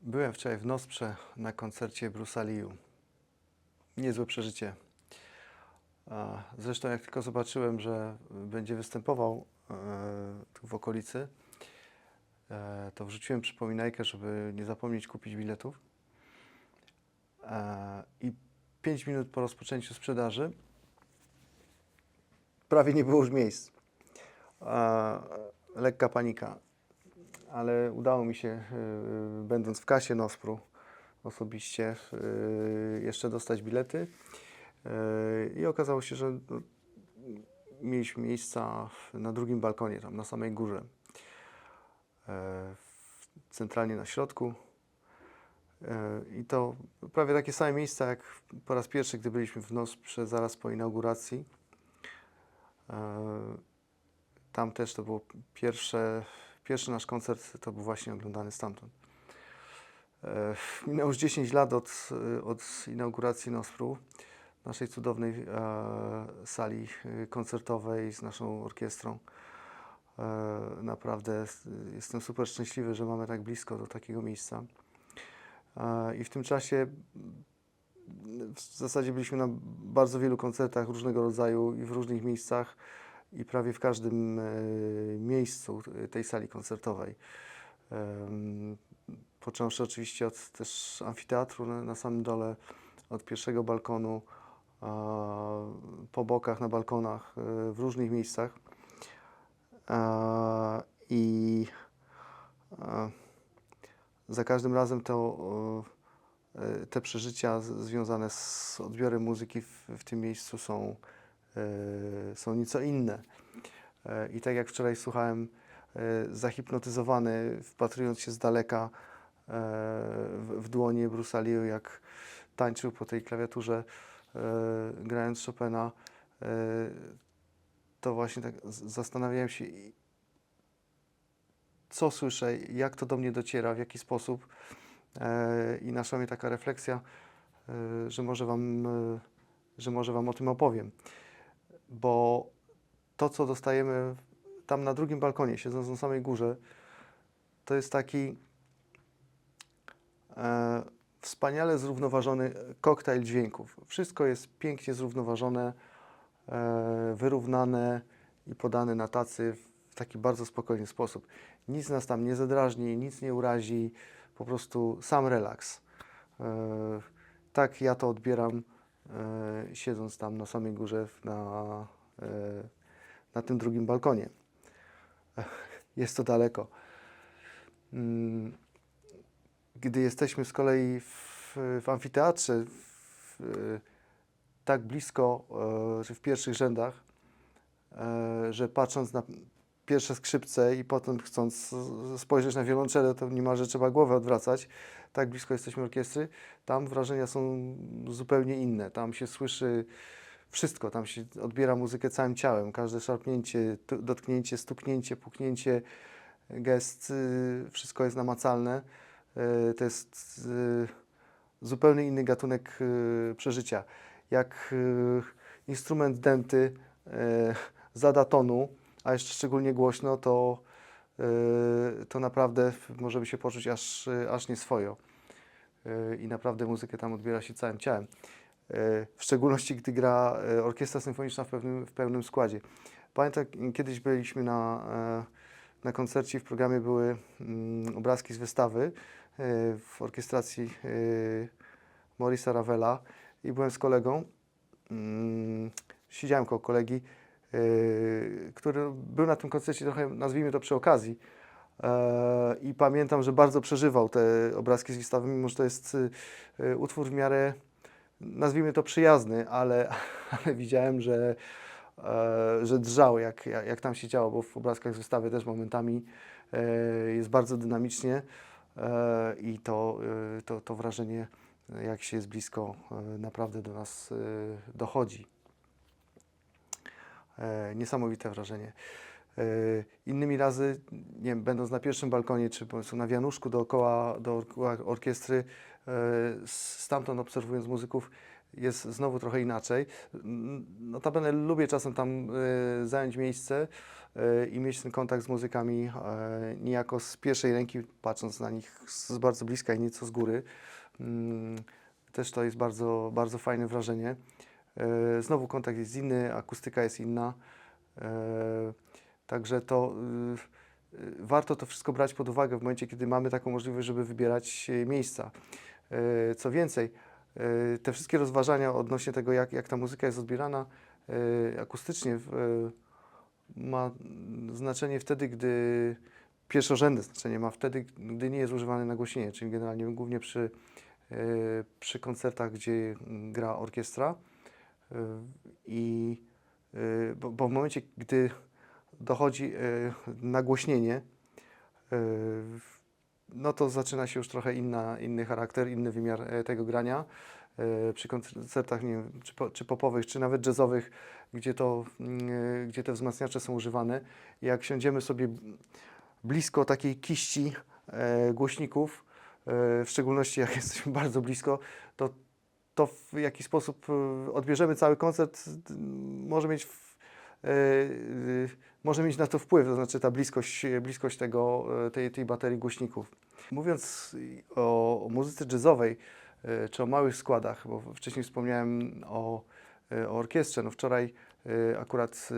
Byłem wczoraj w Nosprze na koncercie Bruce'a Lee'u. Niezłe przeżycie. Zresztą jak tylko zobaczyłem, że będzie występował tu w okolicy, to wrzuciłem przypominajkę, żeby nie zapomnieć kupić biletów. I 5 minut po rozpoczęciu sprzedaży prawie nie było już miejsc. Lekka panika, ale udało mi się, będąc w kasie Nospru, osobiście jeszcze dostać bilety. I okazało się, że mieliśmy miejsca na drugim balkonie, tam na samej górze, centralnie na środku. I to prawie takie same miejsca jak po raz pierwszy, gdy byliśmy w Nosprze zaraz po inauguracji. Tam też to było pierwszy nasz koncert, to był właśnie oglądany stamtąd. Minęło już 10 lat od inauguracji Nospru, naszej cudownej sali koncertowej z naszą orkiestrą. Naprawdę jestem super szczęśliwy, że mamy tak blisko do takiego miejsca. I w tym czasie w zasadzie byliśmy na bardzo wielu koncertach różnego rodzaju i w różnych miejscach i prawie w każdym miejscu tej sali koncertowej. Począwszy oczywiście od też amfiteatru na samym dole, od pierwszego balkonu, po bokach, na balkonach, w różnych miejscach. I za każdym razem te przeżycia związane z odbiorem muzyki w tym miejscu są nieco inne. I tak jak wczoraj słuchałem, zahipnotyzowany, wpatrując się z daleka w dłonie Bruce'a Lee'u, jak tańczył po tej klawiaturze, grając Chopina, to właśnie tak zastanawiałem się, co słyszę, jak to do mnie dociera, w jaki sposób. I naszła mnie taka refleksja, że może Wam o tym opowiem. Bo to, co dostajemy tam na drugim balkonie, siedząc na samej górze, to jest taki wspaniale zrównoważony koktajl dźwięków. Wszystko jest pięknie zrównoważone, wyrównane i podane na tacy w taki bardzo spokojny sposób. Nic nas tam nie zadrażni, nic nie urazi, po prostu sam relaks. Tak ja to odbieram, siedząc tam na samej górze na tym drugim balkonie. Jest to daleko. Gdy jesteśmy z kolei w amfiteatrze, tak blisko, że w pierwszych rzędach, że patrząc na pierwsze skrzypce i potem chcąc spojrzeć na wiolonczelę, to niemalże trzeba głowę odwracać. Tak blisko jesteśmy orkiestry. Tam wrażenia są zupełnie inne. Tam się słyszy wszystko. Tam się odbiera muzykę całym ciałem. Każde szarpnięcie, dotknięcie, stuknięcie, puknięcie, gest, wszystko jest namacalne. To jest zupełnie inny gatunek przeżycia. Jak instrument dęty zada tonu, a jeszcze szczególnie głośno, to naprawdę możemy się poczuć aż nieswojo. I naprawdę muzykę tam odbiera się całym ciałem. W szczególności, gdy gra orkiestra symfoniczna w pełnym składzie. Pamiętam, kiedyś byliśmy na koncercie, w programie były obrazki z wystawy w orkiestracji Maurice'a Ravela i byłem z kolegą. Siedziałem koło kolegi, który był na tym koncercie trochę, nazwijmy to, przy okazji. I pamiętam, że bardzo przeżywał te obrazki z wystawy, mimo że to jest utwór w miarę, nazwijmy to, przyjazny, ale widziałem, że drżał, jak tam się działo, bo w obrazkach z wystawy też momentami jest bardzo dynamicznie i to wrażenie, jak się jest blisko, naprawdę do nas dochodzi. Niesamowite wrażenie. Innymi razy, nie wiem, będąc na pierwszym balkonie, czy po prostu na wianuszku dookoła orkiestry, stamtąd obserwując muzyków, jest znowu trochę inaczej. Notabene lubię czasem tam zająć miejsce, i mieć ten kontakt z muzykami niejako z pierwszej ręki, patrząc na nich z bardzo bliska i nieco z góry. Też to jest bardzo, bardzo fajne wrażenie. Znowu kontakt jest inny, akustyka jest inna. Także to warto to wszystko brać pod uwagę w momencie, kiedy mamy taką możliwość, żeby wybierać miejsca. Co więcej, te wszystkie rozważania odnośnie tego, jak ta muzyka jest odbierana akustycznie, ma znaczenie wtedy, gdy pierwszorzędne znaczenie ma wtedy, gdy nie jest używane nagłośnienie, czyli generalnie głównie przy koncertach, gdzie gra orkiestra. Bo w momencie, gdy dochodzi nagłośnienie, no to zaczyna się już trochę inny charakter, inny wymiar tego grania. Przy koncertach, nie wiem, czy popowych, czy nawet jazzowych, gdzie te wzmacniacze są używane. Jak siądziemy sobie blisko takiej kiści głośników, w szczególności jak jesteśmy bardzo blisko, to w jaki sposób odbierzemy cały koncert może mieć na to wpływ, to znaczy ta bliskość tej baterii głośników. Mówiąc o muzyce jazzowej, czy o małych składach, bo wcześniej wspomniałem o orkiestrze. No wczoraj akurat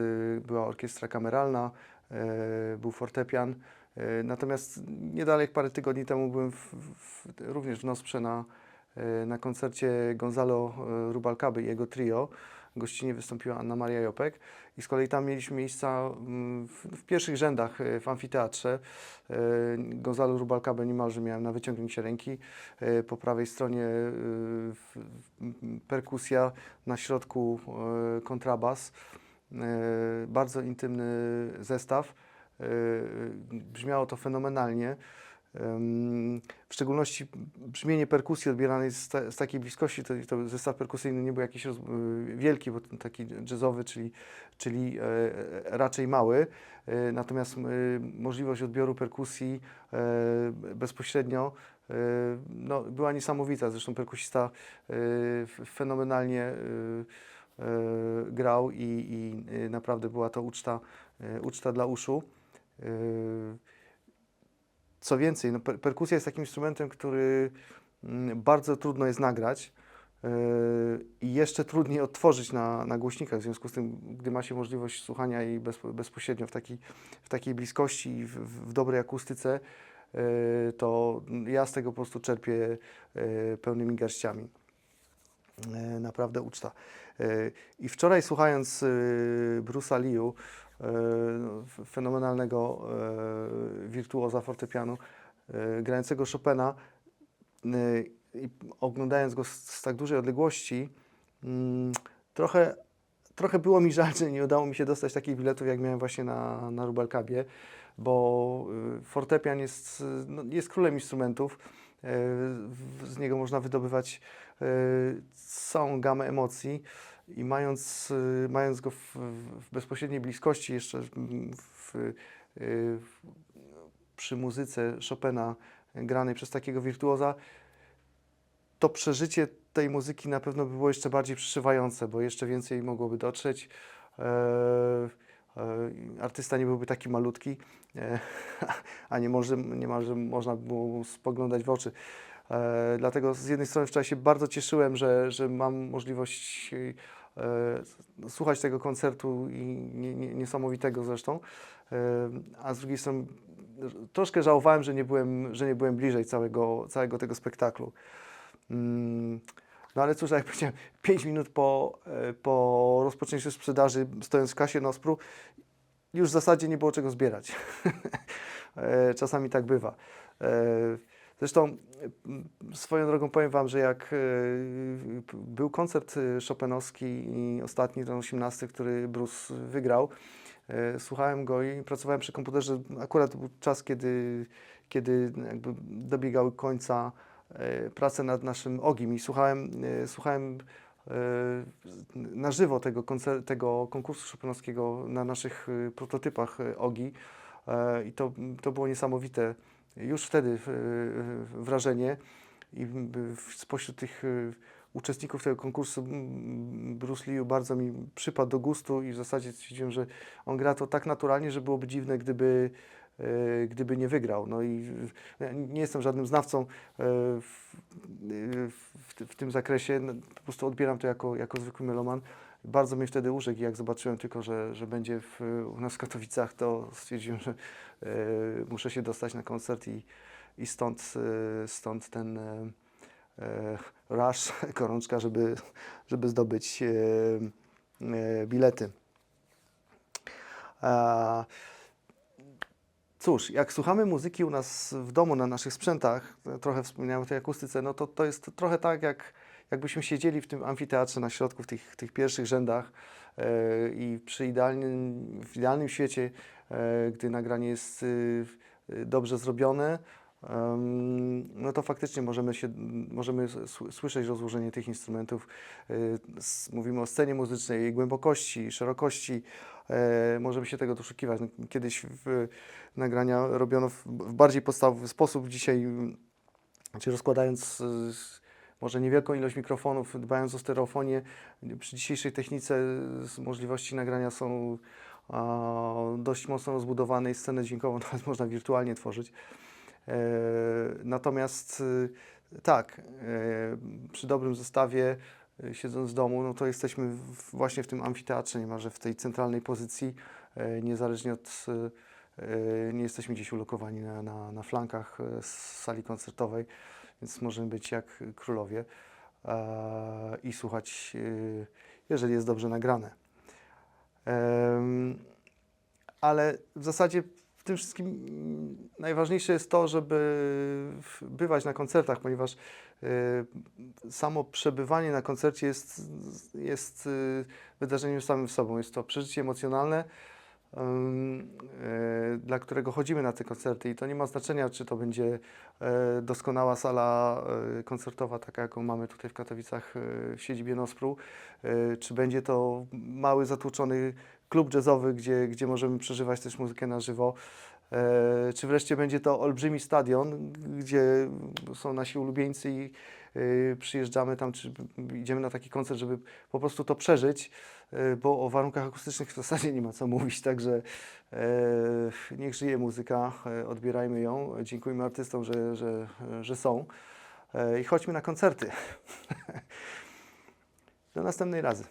była orkiestra kameralna, był fortepian, natomiast niedaleko parę tygodni temu byłem również w Nosprze na koncercie Gonzalo Rubalcaby i jego trio. Gościnnie wystąpiła Anna Maria Jopek i z kolei tam mieliśmy miejsca w pierwszych rzędach w amfiteatrze. Gonzalo Rubalcabę niemalże miałem na wyciągnięcie ręki. Po prawej stronie perkusja, na środku kontrabas. Bardzo intymny zestaw. Brzmiało to fenomenalnie. W szczególności brzmienie perkusji odbieranej z takiej bliskości, to zestaw perkusyjny nie był jakiś wielki, bo taki jazzowy, czyli raczej mały, natomiast możliwość odbioru perkusji bezpośrednio no, była niesamowita. Zresztą perkusista fenomenalnie grał i naprawdę była to uczta dla uszu. Co więcej, no, perkusja jest takim instrumentem, który bardzo trudno jest nagrać i jeszcze trudniej odtworzyć na głośnikach. W związku z tym, gdy ma się możliwość słuchania jej bezpośrednio w takiej bliskości i w dobrej akustyce, to ja z tego po prostu czerpię pełnymi garściami. Naprawdę uczta. I wczoraj słuchając Bruce'a Lee'u, fenomenalnego wirtuoza fortepianu, grającego Chopina, i oglądając go z tak dużej odległości, trochę było mi żal, że nie udało mi się dostać takich biletów, jak miałem właśnie na Rubalcabie, bo fortepian jest królem instrumentów. Z niego można wydobywać całą gamę emocji i mając go w bezpośredniej bliskości, jeszcze przy muzyce Chopina granej przez takiego wirtuoza, to przeżycie tej muzyki na pewno by było jeszcze bardziej przeszywające, bo jeszcze więcej mogłoby dotrzeć. Artysta nie byłby taki malutki, a niemalże można by było spoglądać w oczy. Dlatego z jednej strony wczoraj się bardzo cieszyłem, że mam możliwość słuchać tego koncertu i niesamowitego zresztą, a z drugiej strony troszkę żałowałem, że nie byłem bliżej całego tego spektaklu. No ale cóż, jak powiedziałem, 5 minut po rozpoczęciu sprzedaży, stojąc w kasie Nospru, już w zasadzie nie było czego zbierać. Czasami tak bywa. Zresztą swoją drogą powiem Wam, że jak był koncert chopinowski i ostatni, ten 18, który Bruce wygrał, słuchałem go i pracowałem przy komputerze. Akurat był czas, kiedy jakby dobiegały końca prace nad naszym OGI-em i słuchałem na żywo tego konkursu chopinowskiego na naszych prototypach OGI i to było niesamowite. Już wtedy wrażenie i spośród tych uczestników tego konkursu Bruce Lee bardzo mi przypadł do gustu i w zasadzie stwierdziłem, że on gra to tak naturalnie, że byłoby dziwne, gdyby nie wygrał. No i ja nie jestem żadnym znawcą w tym zakresie, no, po prostu odbieram to jako zwykły meloman. Bardzo mnie wtedy urzekł i jak zobaczyłem tylko, że będzie u nas w Katowicach, to stwierdziłem, że muszę się dostać na koncert i stąd ten rush, gorączka, żeby zdobyć bilety. Cóż, jak słuchamy muzyki u nas w domu, na naszych sprzętach, trochę wspomniałem o tej akustyce, no to jest trochę tak, jakbyśmy siedzieli w tym amfiteatrze na środku, w tych pierwszych rzędach i w idealnym świecie, gdy nagranie jest dobrze zrobione, no to faktycznie możemy słyszeć rozłożenie tych instrumentów. Mówimy o scenie muzycznej, jej głębokości, szerokości. Możemy się tego doszukiwać. Kiedyś nagrania robiono w bardziej podstawowy sposób. Dzisiaj, czy rozkładając może niewielką ilość mikrofonów, dbając o stereofonię, przy dzisiejszej technice możliwości nagrania są dość mocno rozbudowane i scenę dźwiękową nawet można wirtualnie tworzyć. Natomiast tak, przy dobrym zestawie, siedząc w domu, no to jesteśmy właśnie w tym amfiteatrze, niemalże w tej centralnej pozycji, niezależnie od, nie jesteśmy gdzieś ulokowani na flankach sali koncertowej, więc możemy być jak królowie i słuchać, jeżeli jest dobrze nagrane. Ale w zasadzie w tym wszystkim najważniejsze jest to, żeby bywać na koncertach, ponieważ samo przebywanie na koncercie jest wydarzeniem samym w sobą. Jest to przeżycie emocjonalne, dla którego chodzimy na te koncerty i to nie ma znaczenia, czy to będzie doskonała sala koncertowa, taka jaką mamy tutaj w Katowicach w siedzibie Nospru, czy będzie to mały, zatłuczony klub jazzowy, gdzie możemy przeżywać też muzykę na żywo, czy wreszcie będzie to olbrzymi stadion, gdzie są nasi ulubieńcy i przyjeżdżamy tam, czy idziemy na taki koncert, żeby po prostu to przeżyć, bo o warunkach akustycznych w zasadzie nie ma co mówić, także niech żyje muzyka, odbierajmy ją, dziękujmy artystom, że są i chodźmy na koncerty. Do następnej razy.